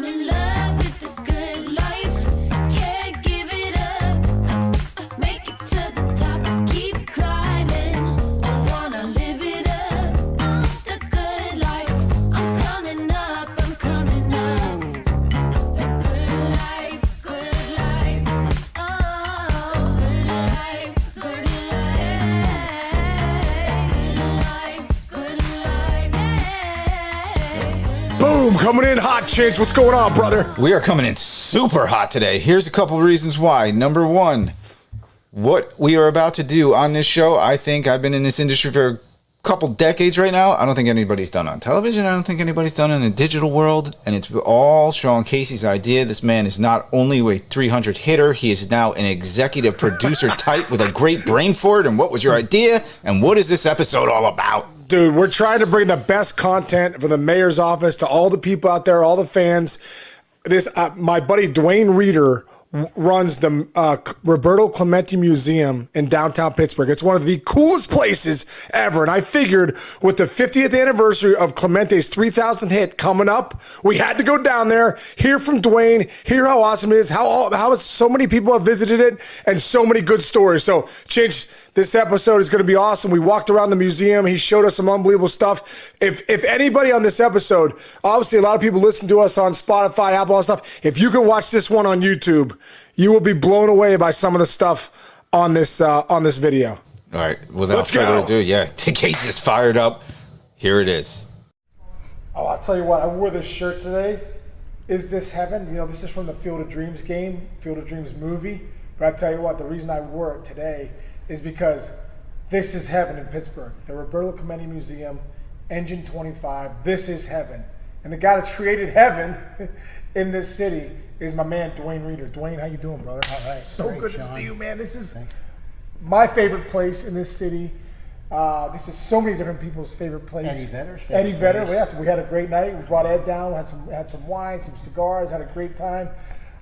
I'm in love with the good life. Can't give it up. Make it to the top and keep climbing. I wanna live it up. The good life. I'm coming up. I'm coming up. The good life. Good life. Oh, good life. Good life. Good life. Boom, coming in hot, Chinch. What's going on, brother? We are coming in super hot today. Here's a couple of reasons why. Number one, what we are about to do on this show, I think I've been in this industry for a couple decades right now. I don't think anybody's done on television. I don't think anybody's done in a digital world. And it's all Sean Casey's idea. This man is not only a 300 hitter, he is now an executive producer type with a great brain for it. And what was your idea? And what is this episode all about? Dude, we're trying to bring the best content from the mayor's office to all the people out there, all the fans. This my buddy Dwayne Reeder runs the Roberto Clemente Museum in downtown Pittsburgh. It's one of the coolest places ever. And I figured with the 50th anniversary of Clemente's 3,000 hit coming up, we had to go down there, hear from Dwayne, hear how awesome it is, how so many people have visited it, and so many good stories. So, Chinch, this episode is going to be awesome. We walked around the museum. He showed us some unbelievable stuff. If anybody on this episode, obviously a lot of people listen to us on Spotify, Apple, and stuff. If you can watch this one on YouTube, you will be blown away by some of the stuff on this video. All right, without further ado, yeah, the case is fired up. Here it is. Oh, I'll tell you what, I wore this shirt today. Is this heaven? You know, this is from the Field of Dreams game, Field of Dreams movie. But I tell you what, the reason I wore it today is because this is heaven in Pittsburgh. The Roberto Clemente Museum, Engine 25, this is heaven. And the guy that's created heaven in this city is my man, Dwayne Reeder. Dwayne, how you doing, brother? All right. So Great, good to Sean. see you, man. This is my favorite place in this city. This is so many different people's favorite place. Eddie Vedder's favorite Eddie Vedder, place. yes. We had a great night. We brought Ed down, had some wine, some cigars, had a great time.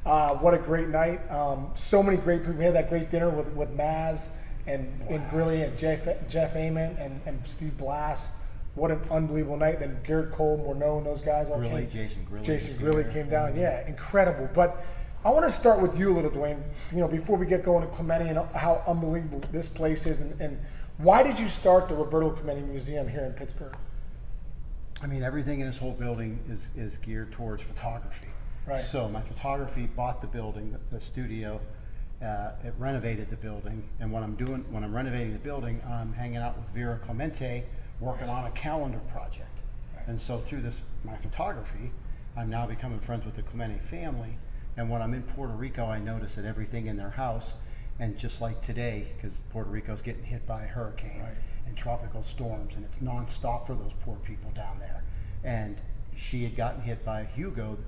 What a great night. So many great people. We had that great dinner with Maz and Grilly and Jeff Amon and Steve Blass. What an unbelievable night. Then Garrett Cole, Morneau, and those guys all came. Jason Grilly came down. Yeah, incredible. But I want to start with you a little, Dwayne. You know, before we get going to Clemente and how unbelievable this place is, and why did you start the Roberto Clemente Museum here in Pittsburgh? I mean, everything in this whole building is geared towards photography. Right. So my photography bought the building, the studio. It renovated the building, and when I'm renovating the building, I'm hanging out with Vera Clemente, working on a calendar project. Right. And so through my photography, I'm now becoming friends with the Clemente family. And when I'm in Puerto Rico, I notice that everything in their house, and just like today, because Puerto Rico's getting hit by a hurricane and tropical storms, and it's nonstop for those poor people down there. And she had gotten hit by Hugo,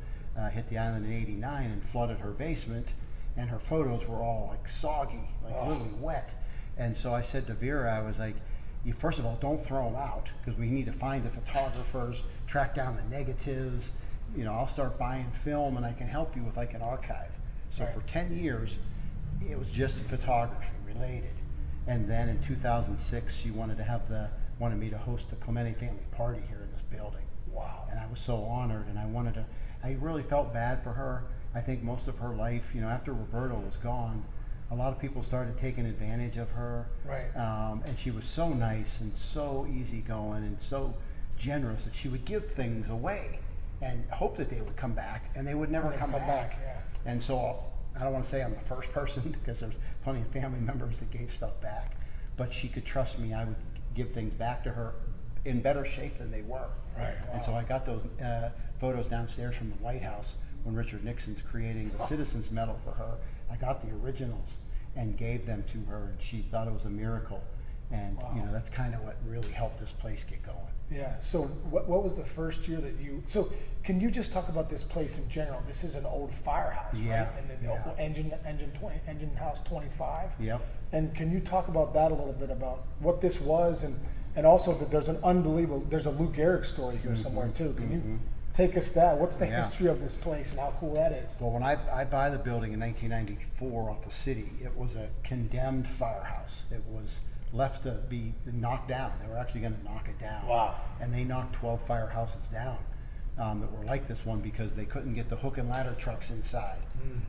hit the island in '89 and flooded her basement, and her photos were all like soggy, like really wet. And so I said to Vera, I was like, you first of all, don't throw them out, because we need to find the photographers, track down the negatives. You know, I'll start buying film and I can help you with like an archive. So for 10 years, it was just photography related. And then in 2006, she wanted me to host the Clemente family party here in this building. Wow. And I was so honored, and I really felt bad for her. I think most of her life, you know, after Roberto was gone, a lot of people started taking advantage of her. Right. And she was so nice and so easygoing and so generous that she would give things away and hope that they would come back, and they would never come back. Yeah. And so I don't want to say I'm the first person, because there's plenty of family members that gave stuff back, but she could trust me. I would give things back to her in better shape than they were. Right. Wow. And so I got those photos downstairs from the White House when Richard Nixon's creating the Citizens Medal for her. I got the originals and gave them to her, and she thought it was a miracle. And you know, that's kind of what really helped this place get going. Yeah. So what was the first year that you? So can you just talk about this place in general? This is an old firehouse, right? And then engine house 25. Yep. And can you talk about that a little bit, about what this was, and also that there's there's a Lou Gehrig story here somewhere too. Can you take us that? What's the history of this place and how cool that is? Well, when I buy the building in 1994 off the city, it was a condemned firehouse. It was left to be knocked down. They were actually going to knock it down. Wow. And they knocked 12 firehouses down. that were like this one because they couldn't get the hook and ladder trucks inside.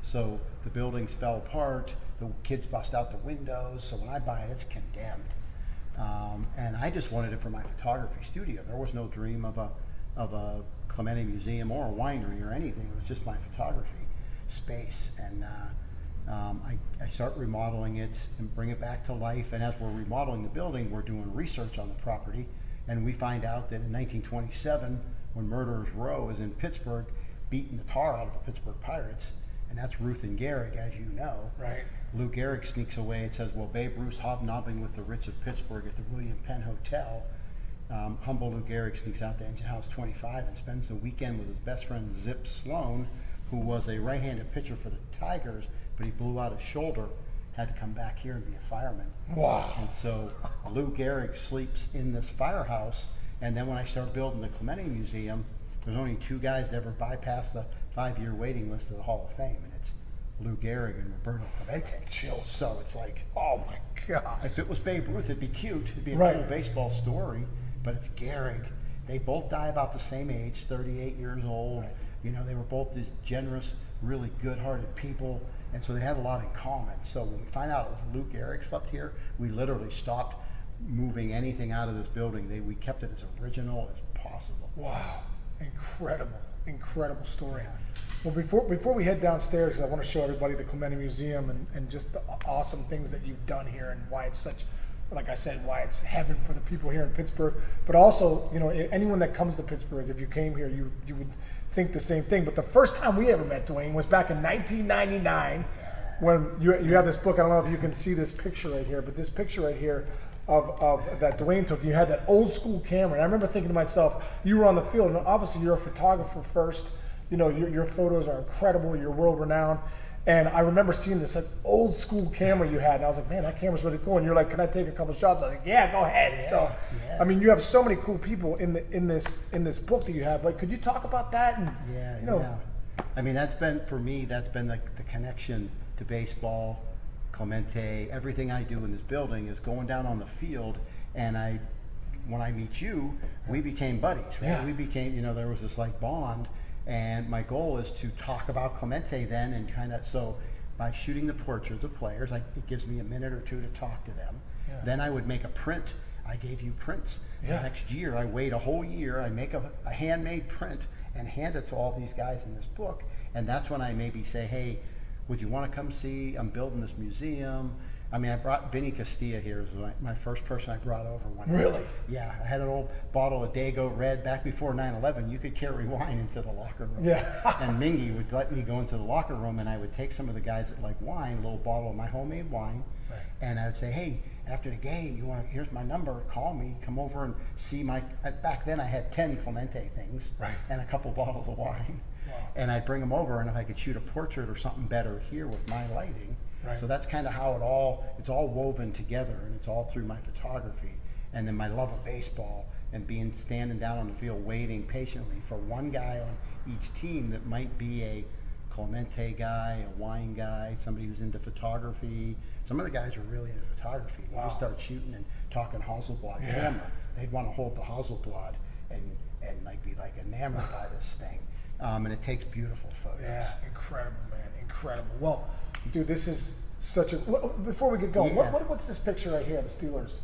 So the buildings fell apart, the kids bust out the windows, so when I buy it, it's condemned. And I just wanted it for my photography studio. There was no dream of a Clemente museum or a winery or anything. It was just my photography space. And I start remodeling it and bring it back to life. And as we're remodeling the building, we're doing research on the property. And we find out that in 1927, when Murderers Row is in Pittsburgh, beating the tar out of the Pittsburgh Pirates, and that's Ruth and Gehrig, as you know. Right. Lou Gehrig sneaks away and says, well, Babe Ruth's hobnobbing with the rich of Pittsburgh at the William Penn Hotel. Humble Lou Gehrig sneaks out to Engine House 25 and spends the weekend with his best friend Zip Sloan, who was a right-handed pitcher for the Tigers, but he blew out his shoulder, had to come back here and be a fireman. Wow. And so Lou Gehrig sleeps in this firehouse, and then when I start building the Clemente Museum, there's only 2 guys that ever bypass the 5-year waiting list to the Hall of Fame, and it's Lou Gehrig and Roberto Clemente. Chills. So it's like, Oh my God. if it was Babe Ruth, it'd be cute. It'd be a Right. cool baseball story, but it's Gehrig. They both die about the same age, 38 years old. Right. You know, they were both these generous, really good-hearted people, and so they had a lot in common. So when we find out Lou Gehrig slept here, we literally stopped moving anything out of this building. We kept it as original as possible. Wow, incredible story. Well, before we head downstairs, I want to show everybody the Clemente Museum and just the awesome things that you've done here and why it's such, like I said, why it's heaven for the people here in Pittsburgh. But also, you know, anyone that comes to Pittsburgh, if you came here, you would think the same thing. But the first time we ever met Dwayne was back in 1999 when you have this book. I don't know if you can see this picture right here, but this picture right here of that Dwayne took. You had that old school camera, and I remember thinking to myself, you were on the field, and obviously you're a photographer first. You know, your photos are incredible. You're world renowned. And I remember seeing this like old school camera you had, and I was like, man, that camera's really cool. And you're like, can I take a couple shots? I was like, yeah, go ahead. Yeah. I mean, you have so many cool people in this book that you have. Like, could you talk about that? And Yeah. I mean, that's been, for me, that's been the connection to baseball, Clemente. Everything I do in this building is going down on the field, and when I meet you, we became buddies. Right? Yeah. We became, you know, there was this like bond. And my goal is to talk about Clemente then, and kind of, so by shooting the portraits of players, it gives me a minute or 2 to talk to them. Yeah. Then I would make a print. I gave you prints. Yeah. The next year, I wait a whole year. I make a handmade print and hand it to all these guys in this book. And that's when I maybe say, hey, would you want to come see? I'm building this museum. I mean, I brought Vinny Castilla here. It was my first person I brought over. Really? Yeah, I had an old bottle of Dago Red back before 9/11. You could carry wine into the locker room. Yeah. And Mingy would let me go into the locker room, and I would take some of the guys that like wine, a little bottle of my homemade wine, Right. and I would say, hey, after the game, here's my number, call me, come over and see my, back then I had 10 Clemente things, Right. and a couple bottles of wine. Wow. And I'd bring them over, and if I could shoot a portrait or something better here with my lighting. Right. So that's kind of how it's all woven together, and it's all through my photography. And then my love of baseball and standing down on the field waiting patiently for one guy on each team that might be a Clemente guy, a wine guy, somebody who's into photography. Some of the guys are really into photography. When Wow. we start shooting and talking Hasselblad Yeah. camera, they'd want to hold the Hasselblad and like be like enamored by this thing. And it takes beautiful photos. Yeah, incredible, man, incredible. Well, dude, this is such a. Before we get going, Yeah. what's this picture right here? The Steelers.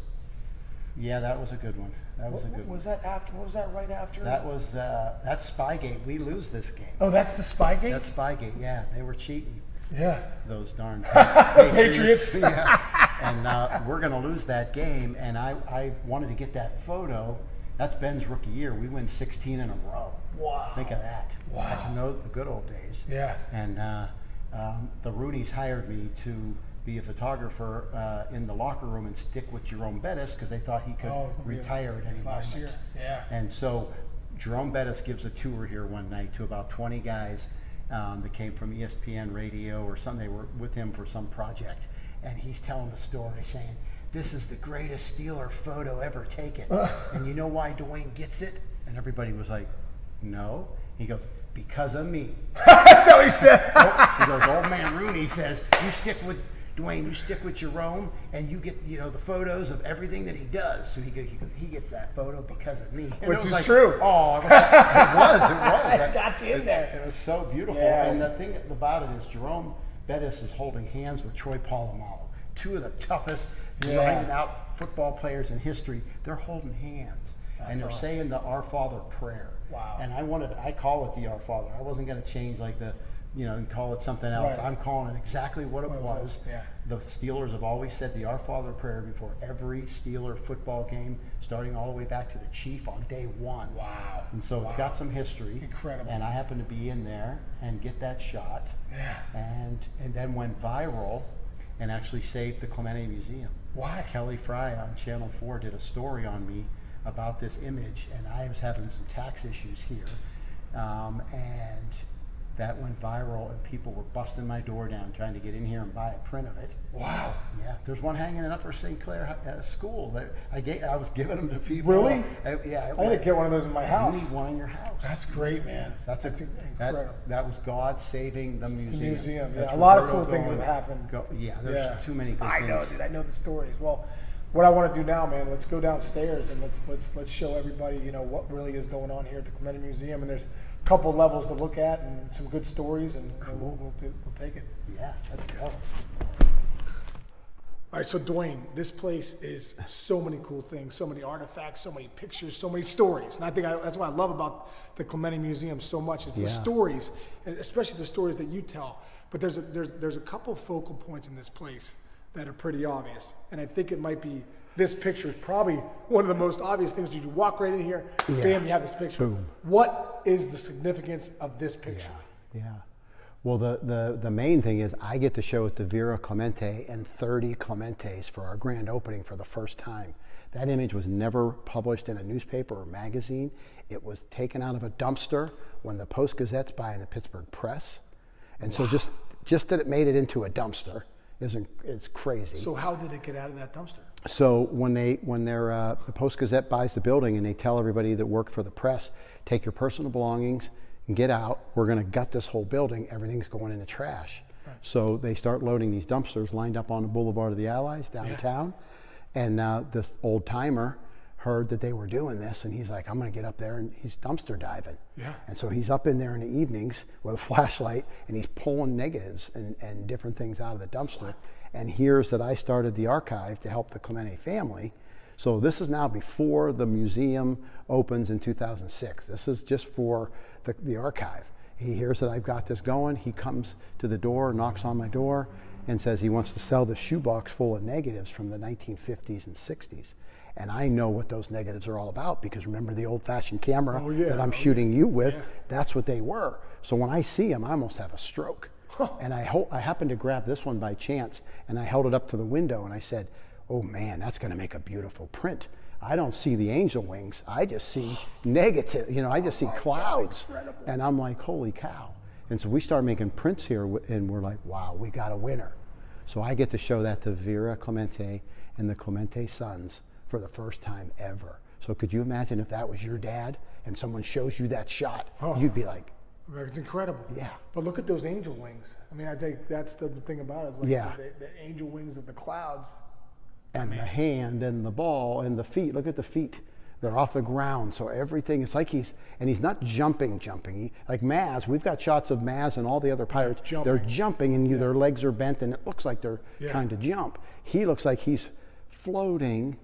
Yeah, that was a good one. That was a good one. Was that after? What was that right after? That was that's Spygate. We lose this game. Oh, that's the Spygate. That's Spygate. Yeah, they were cheating. Yeah. Those darn Patriots. Yeah. And we're going to lose that game. And I wanted to get that photo. That's Ben's rookie year. We win 16 in a row. Wow. Think of that. Wow. Back in the good old days. Yeah. And the Roonies hired me to be a photographer in the locker room and stick with Jerome Bettis because they thought he could retire at any last moment. year. Yeah. And so Jerome Bettis gives a tour here one night to about 20 guys that came from ESPN radio or something. They were with him for some project. And he's telling the story saying, this is the greatest Steeler photo ever taken. And you know why Dwayne gets it? And everybody was like, no. He goes, because of me. That's how he said. He goes, old man Rooney says, you stick with Dwayne, you stick with Jerome, and you get the photos of everything that he does. So he goes, he gets that photo because of me, and Which is like, true. Oh, it was. I got you in there. It was so beautiful. Yeah. And the thing about it is, Jerome Bettis is holding hands with Troy Polamalu, two of the toughest grinding out football players in history. They're holding hands, and they're saying the Our Father prayer. Wow. And I call it the Our Father. I wasn't going to change like the, and call it something else. Right. I'm calling it exactly what it was. Yeah. The Steelers have always said the Our Father prayer before every Steeler football game, starting all the way back to the Chief on day one. Wow. And so it's got some history. Incredible. And I happened to be in there and get that shot. Yeah. And then went viral and actually saved the Clemente Museum. Why? Kelly Fry on Channel 4 did a story on me about this image, and I was having some tax issues here. And that went viral, and people were busting my door down trying to get in here and buy a print of it. Wow. Yeah, there's one hanging in Upper St. Clair School that I was giving them to people. Really? Yeah. I gotta get one of those in my You house. need one in your house. That's great, man. That's incredible. That was God saving the It's museum. the museum. Yeah, That's a lot of Roberto cool things have going- happened. There's too many good I things. know, dude. I know the stories. Well, what I want to do now, man, let's go downstairs and let's show everybody, what really is going on here at the Clemente Museum. And there's a couple levels to look at and some good stories, and we'll take it. Yeah, let's go. All right, so Dwayne, this place is so many cool things, so many artifacts, so many pictures, so many stories. And I think that's what I love about the Clemente Museum so much is the stories, and especially the stories that you tell. But there's a couple focal points in this place that are pretty obvious. And I think it might be, this picture is probably one of the most obvious things. You walk right in here, bam, you have this picture. Boom. What is the significance of this picture? Yeah. Well, the main thing is I get to show it to Vera Clemente and 30 Clementes for our grand opening for the first time. That image was never published in a newspaper or magazine. It was taken out of a dumpster when the Post-Gazette's buying the Pittsburgh Press. And so just that it made it into a dumpster is crazy. So how did it get out of that dumpster? So when the Post-Gazette buys the building and they tell everybody that worked for the press, take your personal belongings and get out. We're going to gut this whole building. Everything's going in the trash. Right. So they start loading these dumpsters lined up on the Boulevard of the Allies downtown. Yeah. And this old timer heard that they were doing this, and he's like, I'm going to get up there, and he's dumpster diving. Yeah. And so he's up in there in the evenings with a flashlight, and he's pulling negatives and different things out of the dumpster. What? And hears that I started the archive to help the Clemente family. So this is now before the museum opens in 2006. This is just for the archive. He hears that I've got this going. He comes to the door, knocks on my door, and says he wants to sell the shoebox full of negatives from the 1950s and 60s. And I know what those negatives are all about, because remember the old-fashioned camera that I'm shooting you with? Yeah. That's what they were. So when I see them, I almost have a stroke. And I happened to grab this one by chance, and I held it up to the window, and I said, oh man, that's going to make a beautiful print. I don't see the angel wings. I just see negative, I just see clouds. And I'm like, holy cow. And so we start making prints here, and we're like, wow, we got a winner. So I get to show that to Vera Clemente and the Clemente sons for the first time ever. So could you imagine if that was your dad and someone shows you that shot? You'd be like, it's incredible. Yeah. But look at those angel wings. I mean, I think that's the thing about it. It's like the angel wings of the clouds. And the hand and the ball and the feet. Look at the feet. They're off the ground. So everything, it's like he's not jumping. Like Maz, we've got shots of Maz and all the other pirates. They're jumping and their legs are bent and it looks like they're trying to jump. He looks like he's floating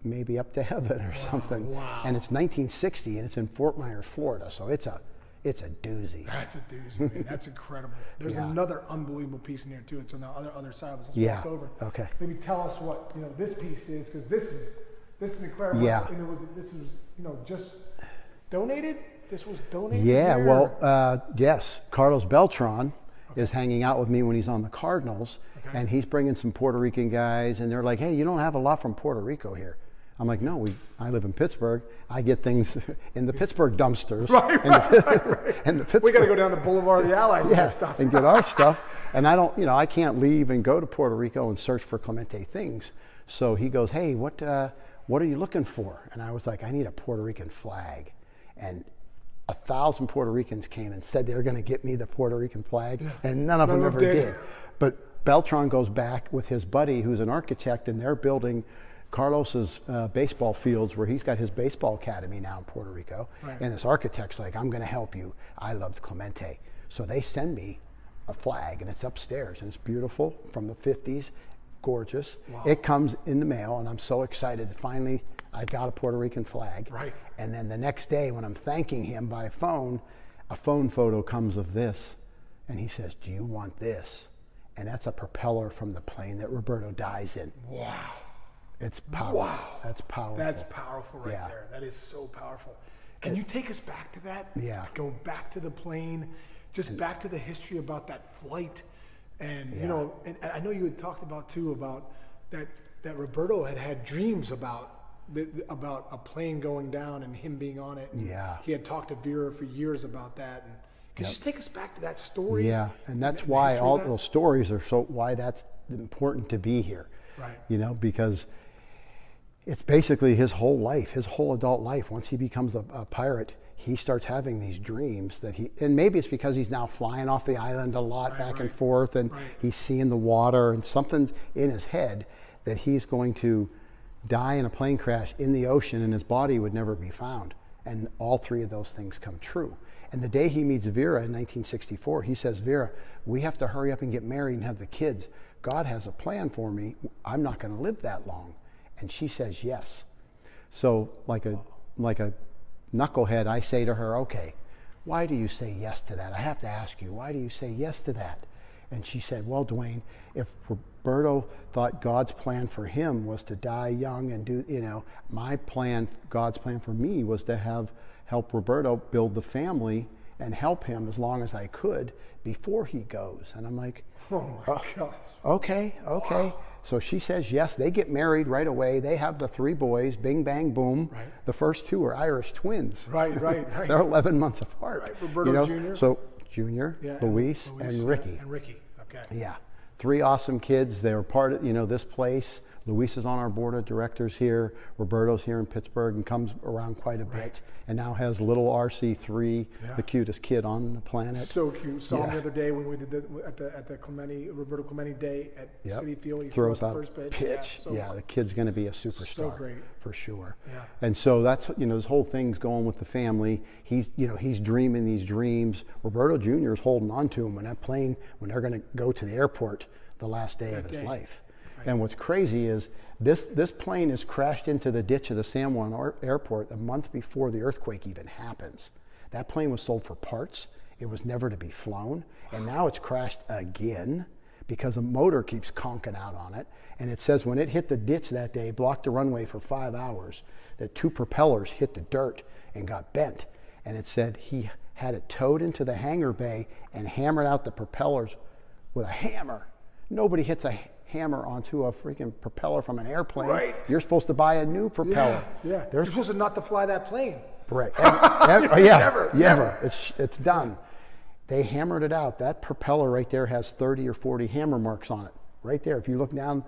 maybe up to heaven or something. Wow. And it's 1960 and it's in Fort Myers, Florida. So it's a doozy. That's a doozy, man. That's incredible. There's another unbelievable piece in here too. It's on the other side of us. Let's walk over. Okay. Maybe tell us what this piece is, because this is incredible. Yeah. And this is just donated. This was donated. Yeah. here? Well, yes. Carlos Beltran is hanging out with me when he's on the Cardinals, and he's bringing some Puerto Rican guys, and they're like, "Hey, you don't have a lot from Puerto Rico here." I'm like, no, I live in Pittsburgh. I get things in the Pittsburgh dumpsters. Right. And the Pittsburgh, we got to go down the Boulevard of the Allies and get stuff. and get our stuff. And I don't, I can't leave and go to Puerto Rico and search for Clemente things. So he goes, hey, what are you looking for? And I was like, I need a Puerto Rican flag. And 1,000 Puerto Ricans came and said they were going to get me the Puerto Rican flag, and none of them ever did. But Beltran goes back with his buddy who's an architect, and they're building Carlos's baseball fields where he's got his baseball academy now in Puerto Rico. Right. And this architect's like, I'm going to help you. I loved Clemente. So they send me a flag, and it's upstairs, and it's beautiful from the 50s, gorgeous. Wow. It comes in the mail, and I'm so excited. Finally, I got a Puerto Rican flag. Right. And then the next day when I'm thanking him by phone, a phone photo comes of this, and he says, do you want this? And that's a propeller from the plane that Roberto dies in. Wow. It's powerful. Wow. That's powerful. That's powerful right Yeah. there. That is so powerful. Can you take us back to that? Yeah. Go back to the plane, just back to the history about that flight. And, Yeah. you know, and I know you had talked about, too, about that Roberto had dreams about about a plane going down and him being on it. And Yeah. he had talked to Vera for years about that. And can you just take us back to that story? Yeah, and that's the why history all of that? those stories are why that's important to be here. Right. You know, because it's basically his whole life, his whole adult life. Once he becomes a pirate, he starts having these dreams that and maybe it's because he's now flying off the island a lot back and forth, and he's seeing the water, and something's in his head that he's going to die in a plane crash in the ocean and his body would never be found. And all three of those things come true. And the day he meets Vera in 1964, he says, Vera, we have to hurry up and get married and have the kids. God has a plan for me. I'm not going to live that long. And she says yes. So like a knucklehead, I say to her, okay, why do you say yes to that? I have to ask you, why do you say yes to that? And she said, well, Dwayne, if Roberto thought God's plan for him was to die young and do, you know, my plan, God's plan for me was to help Roberto build the family and help him as long as I could before he goes. And I'm like, Oh, my gosh. okay. Wow. So she says yes. They get married right away. They have the 3 boys, bing, bang, boom. Right. The first 2 are Irish twins. Right. They're 11 months apart. Right, Roberto Jr.? So Junior, Yeah, Luis, and Ricky. Yeah, and Ricky, okay. Yeah, 3 awesome kids. They were part of, you know, this place. Luis is on our board of directors here. Roberto's here in Pittsburgh and comes around quite a bit. And now has little RC3, the cutest kid on the planet. So cute. Saw him the other day when we did at the Roberto Clemente Day at City Field. He Throws threw out the first pitch. pitch. Yeah, The kid's going to be a superstar. So great. For sure. Yeah. And so that's, you know, this whole thing's going with the family. He's dreaming these dreams. Roberto Jr. is holding on to him when they're going to go to the airport the last day of his life. And what's crazy is this plane is crashed into the ditch of the San Juan airport a month before the earthquake even happens. That plane was sold for parts. It was never to be flown. And now it's crashed again because a motor keeps conking out on it. And it says when it hit the ditch that day, blocked the runway for 5 hours, that 2 propellers hit the dirt and got bent. And it said he had it towed into the hangar bay and hammered out the propellers with a hammer. Nobody hits a hammer onto a freaking propeller from an airplane. Right. You're supposed to buy a new propeller. Yeah. You're supposed to not to fly that plane. Right. Never. It's done. They hammered it out. That propeller right there has 30 or 40 hammer marks on it. Right there. If you look down.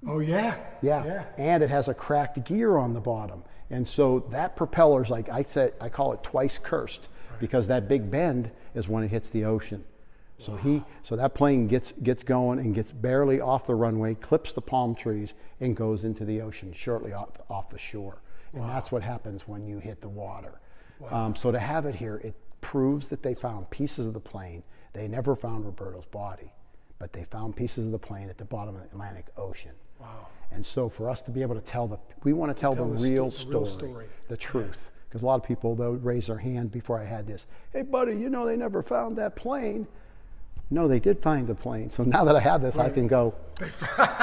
Oh, yeah. Yeah. And it has a cracked gear on the bottom. And so that propeller's like, I call it twice cursed because that big bend is when it hits the ocean. So so that plane gets going and gets barely off the runway, clips the palm trees, and goes into the ocean shortly off the shore. And that's what happens when you hit the water. So to have it here, it proves that they found pieces of the plane. They never found Roberto's body, but they found pieces of the plane at the bottom of the Atlantic Ocean. Wow. And so for us to be able to we want to tell the real story, the truth. Because a lot of people, they'll raise their hand before I had this. Hey, buddy, you know they never found that plane. No, they did find the plane. So now that I have this, I can go,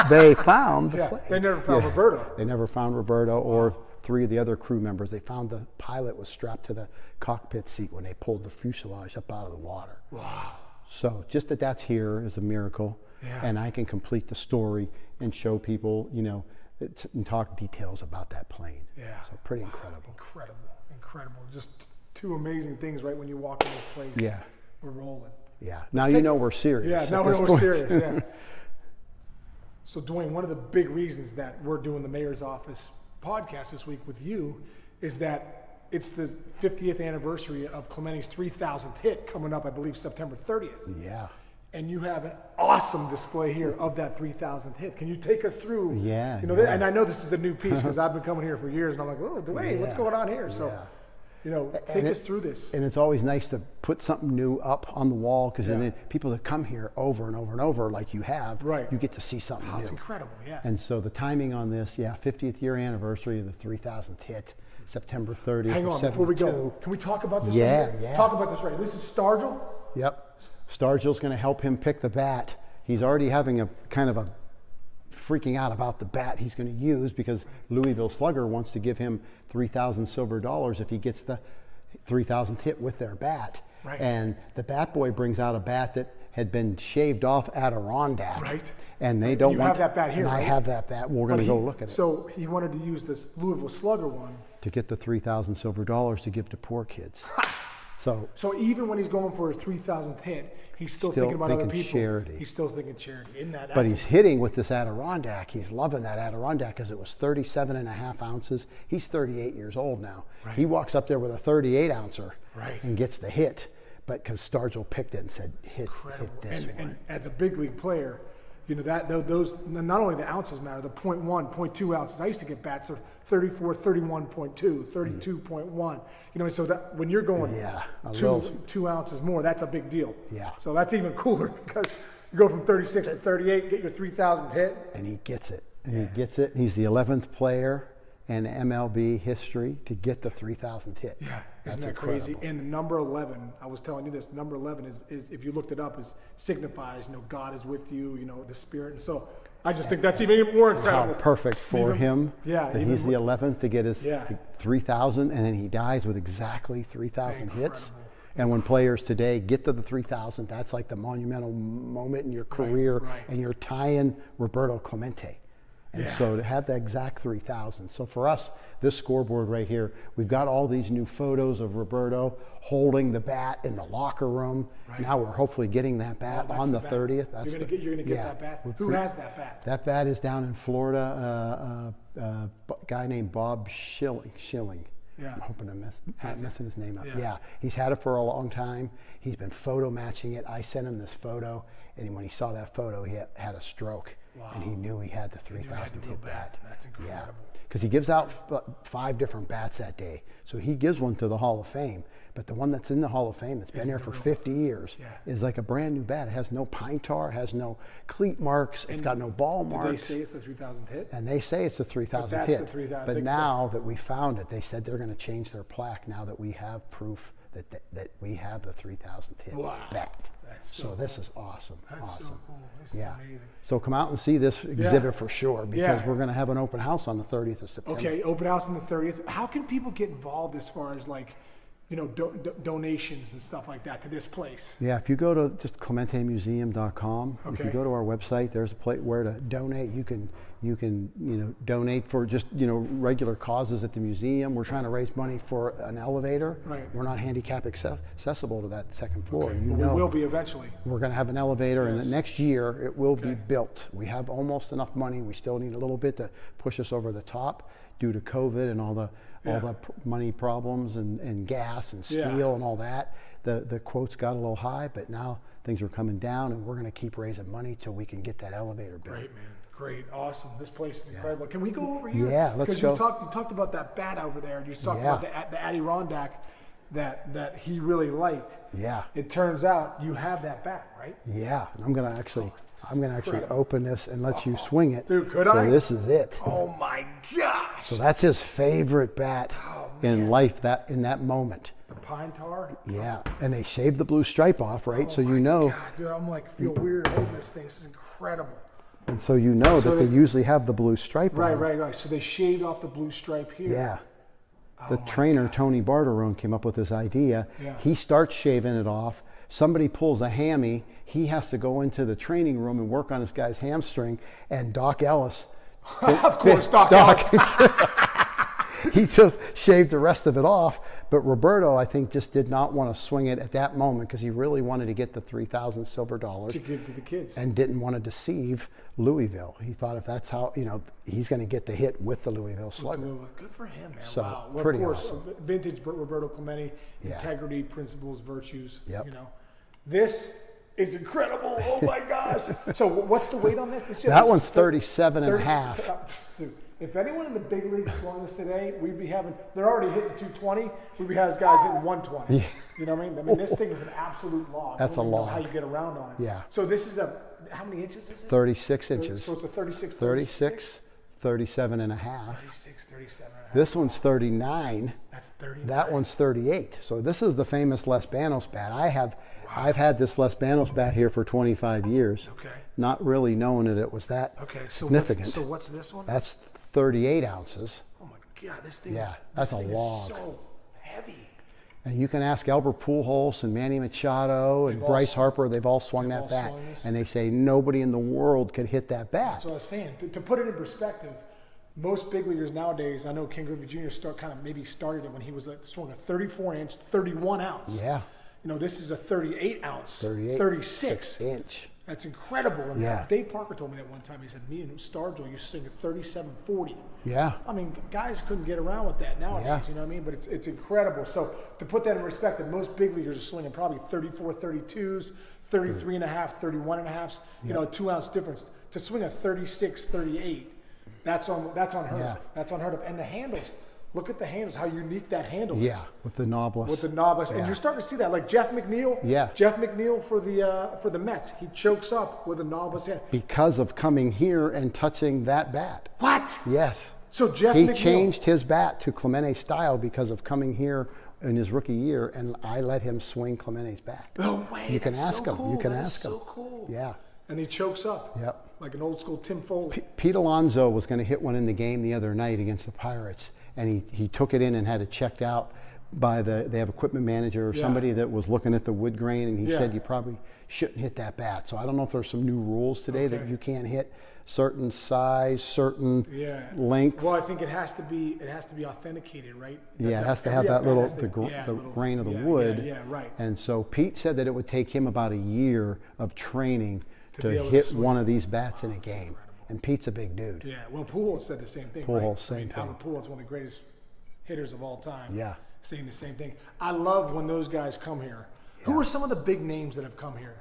they found the plane. They never found Roberto. They never found Roberto or 3 of the other crew members. They found the pilot was strapped to the cockpit seat when they pulled the fuselage up out of the water. Wow. So just that's here is a miracle. Yeah. And I can complete the story and show people, you know, and talk details about that plane. Yeah. So pretty incredible. Incredible. Just 2 amazing things right when you walk in this place. Yeah. We're rolling. Yeah. Now you know we're serious. Yeah, now we know we're serious. Yeah. So, Dwayne, one of the big reasons that we're doing the Mayor's Office podcast this week with you is that it's the 50th anniversary of Clemente's 3,000th hit coming up, I believe, September 30th. Yeah. and you have an awesome display here of that 3,000th hit. Can you take us through? Yeah, You know, yeah. and I know this is a new piece because I've been coming here for years, and I'm like, oh, Dwayne, what's Yeah, going on here? So, yeah. you know, take us through this. And it's always nice to put something new up on the wall because Yeah. then people that come here over and over and over, like you have, Right. you get to see something new. It's incredible, yeah. And so the timing on this, 50th year anniversary of the 3,000th hit, September 30th. Hang on, before we go, can we talk about this Yeah, right here? yeah. Talk about this right here. This is Stargell? Yep. Stargell's going to help him pick the bat. He's already having a kind of a freaking out about the bat he's going to use because Louisville Slugger wants to give him 3,000 silver dollars if he gets the 3,000th hit with their bat. Right. And the bat boy brings out a bat that had been shaved off Adirondack. Right. And they don't you want have that bat here, and right? I have that bat. We're going to go look at it. So he wanted to use this Louisville Slugger one. To get the 3,000 silver dollars to give to poor kids. So even when he's going for his 3,000th hit, he's still thinking about other thinking people. charity. He's still thinking charity. Isn't that? But he's hitting with this Adirondack. He's loving that Adirondack because it was 37.5 ounces. He's 38 years old now. Right. He walks up there with a 38 ouncer Right. and gets the hit. But because Stargell picked it and said, hit incredible. this one. And as a big league player, you know that those not only the ounces matter, the 0.1, 0.2 ounces. I used to get bats of 34, 31.2, 32.1. You know, so that when you're going Yeah, a two little- 2 ounces more, that's a big deal. Yeah. So that's even cooler because you go from 36 to 38, get your 3,000th hit. And he gets it. And he gets it. He's the 11th player in MLB history to get the 3,000th hit. Yeah, That's isn't that incredible. crazy? And the number 11, I was telling you this, number 11 is if you looked it up, is signifies, you know, God is with you, you know, the Spirit. And so I just think that's even more incredible. How perfect for Even- him. Yeah. That he's the 11th to get his Yeah. 3,000, and then he dies with exactly 3,000 hits. Incredible. And when players today get to the 3,000, that's like the monumental moment in your career, right. and you're tying Roberto Clemente. And Yeah. so to have the exact 3,000. So for us, this scoreboard right here, we've got all these new photos of Roberto holding the bat in the locker room. Right. Now we're hopefully getting that bat That's on the bat. 30th. That's You're gonna get that bat. Who has that bat? That bat is down in Florida. A guy named Bob Schilling. Yeah. I'm hoping I'm not messing his name up. Yeah. Yeah. He's had it for a long time. He's been photo matching it. I sent him this photo, and when he saw that photo, he had a stroke, and he knew he had the knew he had 3,000 the hit real bat. bat. That's incredible. Because he gives out 5 different bats that day. So he gives one to the Hall of Fame. But the one that's in the Hall of Fame, that's been there for 50 years, Yeah. is like a brand new bat. It has no pine tar, has no cleat marks, it's got no ball Did marks. they say it's the 3,000th hit? And they say it's a 3,000 that's the hit. 3,000. But now that we found it, they said they're going to change their plaque now that we have proof that we have the 3,000th hit Wow. backed. That's so So this is awesome. That's awesome. so cool. This Yeah. is amazing. So come out and see this exhibit for sure because Yeah. we're going to have an open house on the 30th of September. Okay, open house on the 30th. How can people get involved as far as like, you know, donations and stuff like that to this place? Yeah, if you go to just clementemuseum.com, if you Okay. go to our website, there's a place where to donate. You can donate for just regular causes at the museum. We're trying to raise money for an elevator. Right. We're not handicap accessible to that second floor. Well, we will be eventually. We're going to have an elevator, and Yes. the next year it will be Okay. built. We have almost enough money. We still need a little bit to push us over the top due to COVID and all the money problems and gas and steel Yeah. and all that. The quotes got a little high, but now things are coming down, and we're going to keep raising money till we can get that elevator built. Great, man. Great, awesome. This place is incredible. Can we go over here? Yeah, let's Because go. you talked about that bat over there. You talked Yeah. about the Adirondack that he really liked. Yeah. It turns out you have that bat, right? Yeah, and I'm going to actually incredible. open this and let you swing it. Dude, could so I? this is it. Oh my gosh! So that's his favorite bat in life. In that moment. The pine tar. Yeah, and they shaved the blue stripe off, right? Oh so my you know, God, dude, I'm like feel weird holding this thing. This is incredible. and so you know So that they they- usually have the blue stripe Right, on. right, right. So they shaved off the blue stripe here. Yeah. The trainer Tony Barterone came up with this idea. Yeah. He starts shaving it off. Somebody pulls a hammy. He has to go into the training room and work on this guy's hamstring. And Doc Ellis, Of course, Doc Ellis. he just shaved the rest of it off. But Roberto, I think, just did not want to swing it at that moment because he really wanted to get the 3,000 silver dollars To give to the kids. and didn't want to deceive Louisville. He thought if that's how, he's going to get the hit with the Louisville Slugger. Good for him, man. So, wow. Well, pretty of course, awesome. vintage Roberto Clemente, Yeah. integrity, principles, virtues. Yep. This is incredible. Oh my gosh. So what's the weight on this? That one's 37 and a half. Dude, if anyone in the big league swung this today, we'd be having, they're already hitting 220, we'd be having guys hitting 120. Yeah. You know what I mean? I mean, this thing is an absolute log. That's I don't a even know log. how you get around on it. Yeah. So this is how many inches is this? 36 inches. So it's a 36, 36, 37 and a half. 36, 37 and a half. This one's 39. That's 39. That one's 38. So this is the famous Les Banos bat. I've had this Les Banos bat here for 25 years. Okay. Not really knowing that it was that So significant. so what's this one? That's 38 ounces. Oh my God, this thing. Yeah, is, that's this a thing log. Is so heavy. And you can ask Albert Pujols and Manny Machado and They've all Bryce swung- Harper. They've all swung they've that all bat, swung this. and they say nobody in the world could hit that bat. That's what I was saying. To put it in perspective, most big leaguers nowadays, I know Ken Griffey Jr. started it when he was swung a 34-inch, 31 ounce. Yeah, You know, this is a 38 ounce, 38, 36 inch. That's incredible. And Yeah. Dave Parker told me that one time. He said, me and Stargell used to sing at 37-40. Yeah. I mean, guys couldn't get around with that nowadays, Yeah. you know what I mean? But it's incredible. So to put that in perspective, most big leaguers are swinging probably 34, 32s, 33 and a half, 31 and a half, you know, a 2 ounce difference. To swing a 36, 38, that's unheard Yeah. of. That's unheard of. And the handles, look at the handles, how unique that handle is. Yeah, with the knobless. With the knobless, and Yeah. you're starting to see that, like Jeff McNeil. Yeah. Jeff McNeil for the Mets, he chokes up with a knobless hand. Because of coming here and touching that bat. What? Yes. So Jeff He McNeil changed his bat to Clemente style because of coming here in his rookie year, and I let him swing Clemente's bat. No way. You can that's ask so him. Cool. You can That is ask him. So cool. Yeah. And he chokes up. Yep. Like an old school Tim Foley. Pete Alonso was going to hit one in the game the other night against the Pirates, and he took it in and had it checked out by they have equipment manager or Yeah. somebody that was looking at the wood grain, and he Yeah. said you probably shouldn't hit that bat. So I don't know if there's some new rules today that Okay. you can't hit certain size, certain Yeah. length. Well, I think it has to be authenticated, right? Yeah, it has to have every that at-bat little has to- the little- grain of the yeah, wood. Yeah, right. And so Pete said that it would take him about a year of training To to be able to hit swing. one of these bats in a game. And Pete's a big dude. Yeah. Well, Pujols said the same thing. Pujols, right? same I mean, thing. Albert Pujols, one of the greatest hitters of all time. Yeah. Saying the same thing. I love when those guys come here. Who are some of the big names that have come here?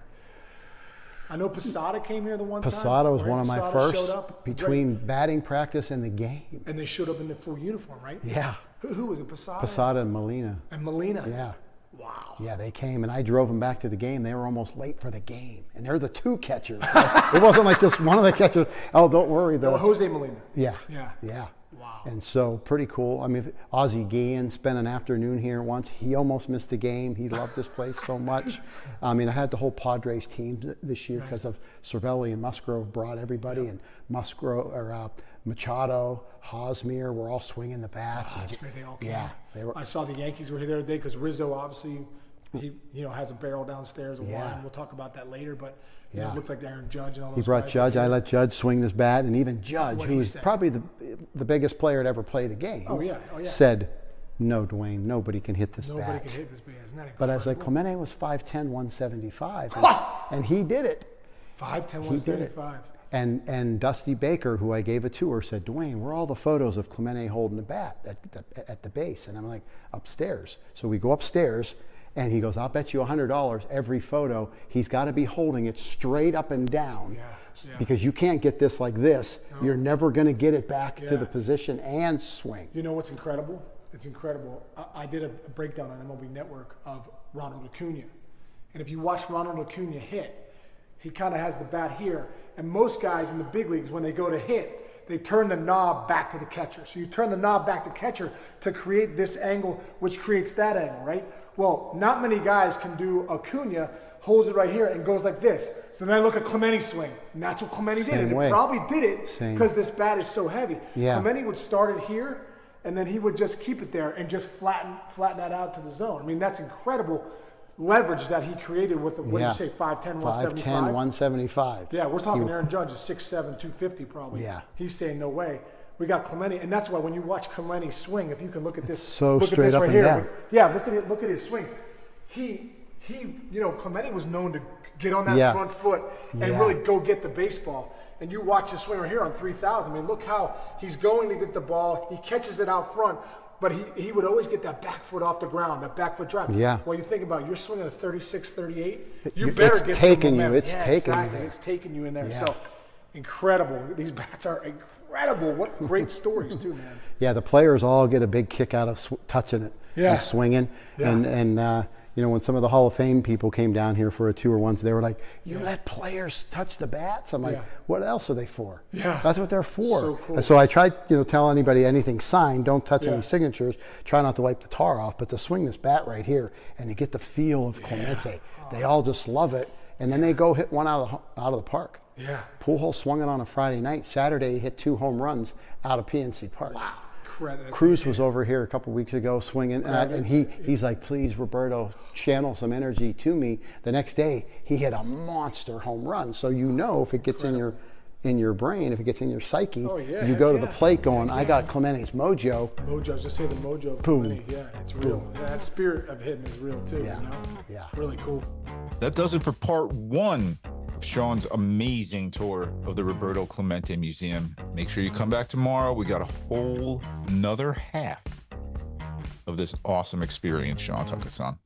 I know Posada came here the one time. Posada was right? one of my Posada showed first up, between right? batting practice and the game. And they showed up in the full uniform, right? Yeah. Who was it? Posada? Posada and Molina. And Molina. Yeah. Wow. Yeah, they came and I drove them back to the game. They were almost late for the game. And they're the two catchers. It wasn't like just one of the catchers. Oh, don't worry though. Jose Molina. Yeah. Yeah. Yeah. Wow. And so pretty cool. I mean, Ozzie Guillen spent an afternoon here once. He almost missed the game. He loved this place so much. I mean, I had the whole Padres team this year because of Cervelli and Musgrove brought everybody, and Musgrove or Machado, Hosmer were all swinging the bats. That's great. They all came. Yeah, they were. I saw the Yankees were here the other day because Rizzo obviously, he has a barrel downstairs of Yeah. wine. We'll talk about that later. But you know, Yeah. it looked like Aaron Judge and all those. He brought guys Judge. were I here. let Judge swing this bat, and even Judge, What'd he who's say? probably the biggest player to ever play the game, Oh yeah. said, "No, Dwayne, nobody can hit this Nobody bat." could hit this band. Isn't that incredible? But I was like, Clemente was 5'10", 175, and he did it. 5'10", He did it. 175. And Dusty Baker, who I gave a tour, said, "Dwayne, where are all the photos of Clemente holding the bat at the base?" And I'm like, "Upstairs." So we go upstairs, and he goes, "I'll bet you $100 every photo he's got to be holding it straight up and down, Yeah. because you can't get this like this. You're never going to get it back to Yeah. the position and swing." You know what's incredible? It's incredible. I did a breakdown on MLB Network of Ronald Acuna. And if you watch Ronald Acuna hit, he kind of has the bat here. And most guys in the big leagues, when they go to hit, they turn the knob back to the catcher. So you turn the knob back to catcher to create this angle, which creates that angle, right? Well, not many guys can do Acuna, holds it right here and goes like this. So then I look at Clemente swing, and that's what Clemente did. Same And way. it probably did it Same. because this bat is so heavy. Yeah. Clemente would start it here, and then he would just keep it there and just flatten that out to the zone. I mean, that's incredible leverage that he created with the, what Yeah. did you say, 5'10", 175? 5'10", 175. Yeah, we're talking He- Aaron Judge is 6'7", 250 probably. Yeah. He's saying no way. We got Clemente, and that's why when you watch Clemente swing, if you can look at this, so look straight at this up right and here. down. Yeah, look at his swing. He, Clemente was known to get on that Yeah. front foot and Yeah. really go get the baseball. And you watch his swing right here on 3000. I mean, look how he's going to get the ball. He catches it out front. but he would always get that back foot off the ground, that back foot drop. Yeah. Well, you think about it, you're swinging a 36, 38. It's You better get taking some you. momentum. It's Yeah, taking you exactly. there. It's taking you in there. Yeah. So incredible. These bats are incredible. What great stories too, man. Yeah, the players all get a big kick out of touching it Yeah. and swinging. Yeah. And you know, when some of the Hall of Fame people came down here for a tour once, they were like, "You let players touch the bats?" I'm like, Yeah. "What else are they for?" Yeah. That's what they're for. So cool. And so I tried, you know, tell anybody anything signed, don't touch Yeah. any signatures, try not to wipe the tar off, but to swing this bat right here and to get the feel of Clemente, they all just love it. And then they go hit one out of the park. Yeah. Pujols swung it on a Friday night. Saturday, he hit 2 home runs out of PNC Park. Wow. Credit. Cruz was over here a couple weeks ago swinging, and he's like, "Please, Roberto, channel some energy to me." The next day, he hit a monster home run. So you know, if it gets in your brain, if it gets in your psyche, Oh, yeah, you heck go to the yeah. plate going, "I got Clemente's mojo." Mojo, I was just say the mojo of Boom. Clemente. Yeah, it's real. Yeah, that spirit of him is real too. Yeah. You know? Yeah. Really cool. That does it for part 1 of Sean's amazing tour of the Roberto Clemente Museum. Make sure you come back tomorrow. We got a whole another half of this awesome experience Sean took us on.